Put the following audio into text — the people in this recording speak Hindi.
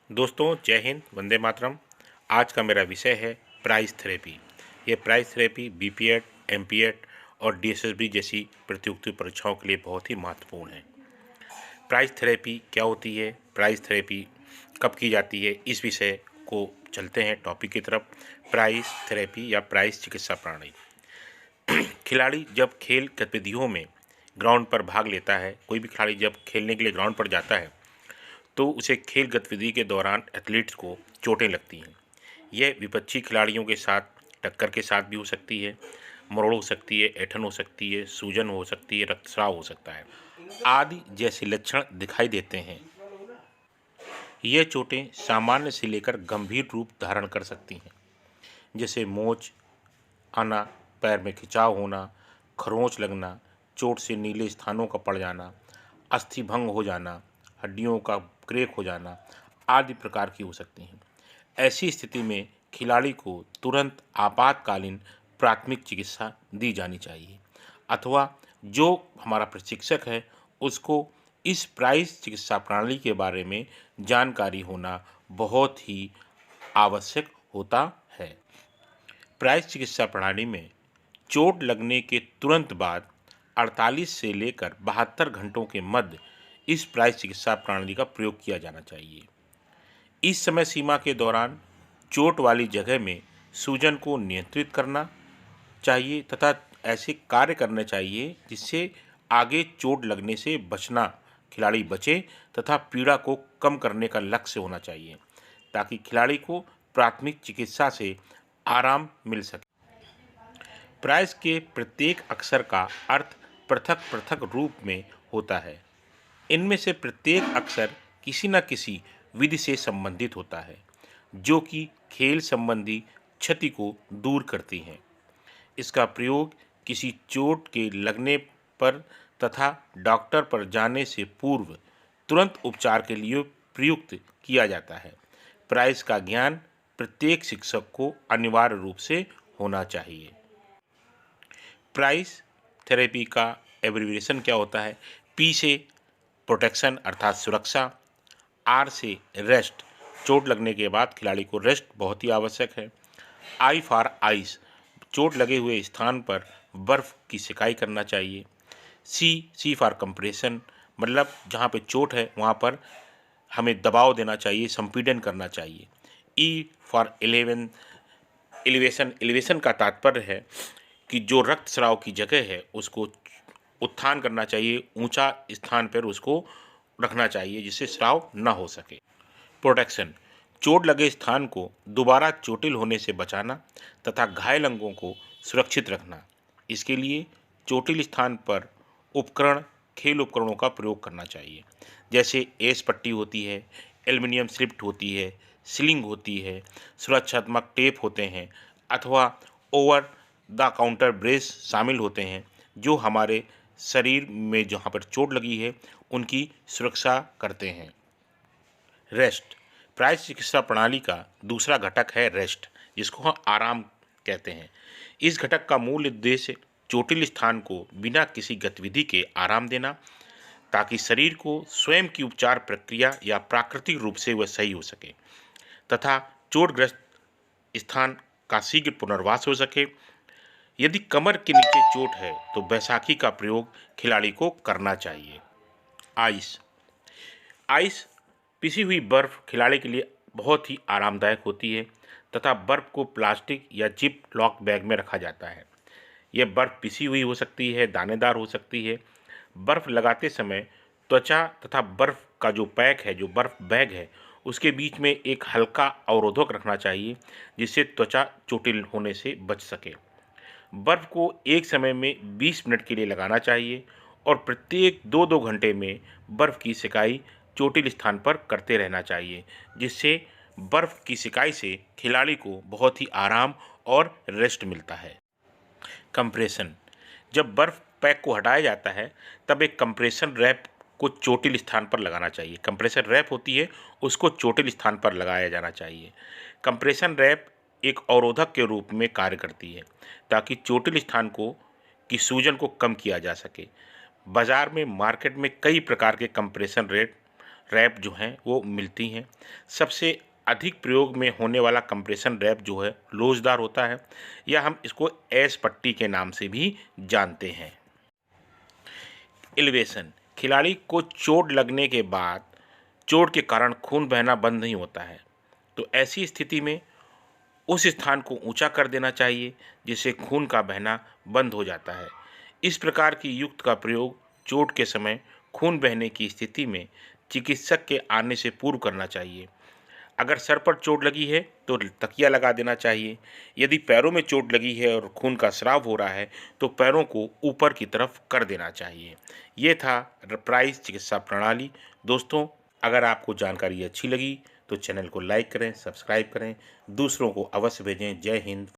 दोस्तों जय हिंद, वंदे मातरम। आज का मेरा विषय है प्राइस थेरेपी। ये प्राइस थेरेपी बीपीएड, एमपीएड और डीएसएसबी जैसी प्रतियोगिता परीक्षाओं के लिए बहुत ही महत्वपूर्ण है। प्राइस थेरेपी क्या होती है, प्राइस थेरेपी कब की जाती है, इस विषय को चलते हैं टॉपिक की तरफ। प्राइस थेरेपी या प्राइस चिकित्सा प्रणाली। खिलाड़ी जब खेल गतिविधियों में ग्राउंड पर भाग लेता है, कोई भी खिलाड़ी जब खेलने के लिए ग्राउंड पर जाता है तो उसे खेल गतिविधि के दौरान एथलीट्स को चोटें लगती हैं। यह विपक्षी खिलाड़ियों के साथ टक्कर के साथ भी हो सकती है, मरोड़ हो सकती है, ऐंठन हो सकती है, सूजन हो सकती है, रक्तस्राव हो सकता है आदि जैसे लक्षण दिखाई देते हैं। ये चोटें सामान्य से लेकर गंभीर रूप धारण कर सकती हैं, जैसे मोच आना, पैर में खिंचाव होना, खरोंच लगना, चोट से नीले स्थानों का पड़ जाना, अस्थि भंग हो जाना, हड्डियों का क्रैक हो जाना आदि प्रकार की हो सकती हैं। ऐसी स्थिति में खिलाड़ी को तुरंत आपातकालीन प्राथमिक चिकित्सा दी जानी चाहिए, अथवा जो हमारा प्रशिक्षक है उसको इस प्राइस चिकित्सा प्रणाली के बारे में जानकारी होना बहुत ही आवश्यक होता है। प्राइस चिकित्सा प्रणाली में चोट लगने के तुरंत बाद 48 से लेकर 72 घंटों के मध्य इस प्राइस चिकित्सा प्रणाली का प्रयोग किया जाना चाहिए। इस समय सीमा के दौरान चोट वाली जगह में सूजन को नियंत्रित करना चाहिए तथा ऐसे कार्य करने चाहिए जिससे आगे चोट लगने से बचना खिलाड़ी बचे तथा पीड़ा को कम करने का लक्ष्य होना चाहिए, ताकि खिलाड़ी को प्राथमिक चिकित्सा से आराम मिल सके। प्राइस के प्रत्येक अक्षर का अर्थ पृथक पृथक रूप में होता है। इनमें से प्रत्येक अक्षर किसी न किसी विधि से संबंधित होता है, जो कि खेल संबंधी क्षति को दूर करती हैं। इसका प्रयोग किसी चोट के लगने पर तथा डॉक्टर पर जाने से पूर्व तुरंत उपचार के लिए प्रयुक्त किया जाता है। प्राइस का ज्ञान प्रत्येक शिक्षक को अनिवार्य रूप से होना चाहिए। प्राइस थेरेपी का एब्रीविएशन क्या होता है? पी से प्रोटेक्शन अर्थात सुरक्षा, आर से रेस्ट, चोट लगने के बाद खिलाड़ी को रेस्ट बहुत ही आवश्यक है। आई फॉर आइस, चोट लगे हुए स्थान पर बर्फ़ की सिकाई करना चाहिए। सी फॉर कंप्रेशन, मतलब जहाँ पे चोट है वहाँ पर हमें दबाव देना चाहिए, संपीड़न करना चाहिए। ई फॉर एलिवेशन का तात्पर्य है कि जो रक्तस्राव की जगह है उसको उत्थान करना चाहिए, ऊंचा स्थान पर उसको रखना चाहिए जिससे स्राव न हो सके। प्रोटेक्शन, चोट लगे स्थान को दोबारा चोटिल होने से बचाना तथा घायल अंगों को सुरक्षित रखना। इसके लिए चोटिल स्थान पर उपकरण, खेल उपकरणों का प्रयोग करना चाहिए, जैसे एस पट्टी होती है, एल्युमिनियम स्लिप्ट होती है, स्लिंग होती है, सुरक्षात्मक टेप होते हैं अथवा ओवर द काउंटर ब्रेस शामिल होते हैं, जो हमारे शरीर में जहाँ पर चोट लगी है उनकी सुरक्षा करते हैं। रेस्ट, प्राइस चिकित्सा प्रणाली का दूसरा घटक है रेस्ट, जिसको हम आराम कहते हैं। इस घटक का मूल उद्देश्य चोटिल स्थान को बिना किसी गतिविधि के आराम देना, ताकि शरीर को स्वयं की उपचार प्रक्रिया या प्राकृतिक रूप से वह सही हो सके तथा चोटग्रस्त स्थान का शीघ्र पुनर्वास हो सके। यदि कमर के नीचे चोट है तो बैसाखी का प्रयोग खिलाड़ी को करना चाहिए। आइस, आइस पिसी हुई बर्फ़ खिलाड़ी के लिए बहुत ही आरामदायक होती है तथा बर्फ़ को प्लास्टिक या जिप लॉक बैग में रखा जाता है। यह बर्फ़ पिसी हुई हो सकती है, दानेदार हो सकती है। बर्फ़ लगाते समय त्वचा तथा बर्फ़ का जो पैक है, जो बर्फ़ बैग है, उसके बीच में एक हल्का अवरोधक रखना चाहिए जिससे त्वचा चोटिल होने से बच सके। बर्फ़ को एक समय में 20 मिनट के लिए लगाना चाहिए और प्रत्येक 2-2 घंटे में बर्फ़ की सिकाई चोटिल स्थान पर करते रहना चाहिए, जिससे बर्फ़ की सिकाई से खिलाड़ी को बहुत ही आराम और रेस्ट मिलता है। कंप्रेशन, जब बर्फ़ पैक को हटाया जाता है तब एक कंप्रेशन रैप को चोटिल स्थान पर लगाना चाहिए। कंप्रेशन रैप होती है, उसको चोटिल स्थान पर लगाया जाना चाहिए। कंप्रेशन रैप एक अवरोधक के रूप में कार्य करती है ताकि चोटिल स्थान को की सूजन को कम किया जा सके। बाज़ार में, मार्केट में कई प्रकार के कंप्रेशन रैप जो हैं वो मिलती हैं। सबसे अधिक प्रयोग में होने वाला कंप्रेशन रैप जो है लोचदार होता है, या हम इसको एस पट्टी के नाम से भी जानते हैं। एलिवेशन, खिलाड़ी को चोट लगने के बाद चोट के कारण खून बहना बंद नहीं होता है, तो ऐसी स्थिति में उस स्थान को ऊंचा कर देना चाहिए, जिससे खून का बहना बंद हो जाता है। इस प्रकार की युक्त का प्रयोग चोट के समय खून बहने की स्थिति में चिकित्सक के आने से पूर्व करना चाहिए। अगर सर पर चोट लगी है तो तकिया लगा देना चाहिए। यदि पैरों में चोट लगी है और खून का स्राव हो रहा है तो पैरों को ऊपर की तरफ कर देना चाहिए। ये था प्राइस चिकित्सा प्रणाली। दोस्तों, अगर आपको जानकारी अच्छी लगी तो चैनल को लाइक करें, सब्सक्राइब करें, दूसरों को अवश्य भेजें। जय हिंद।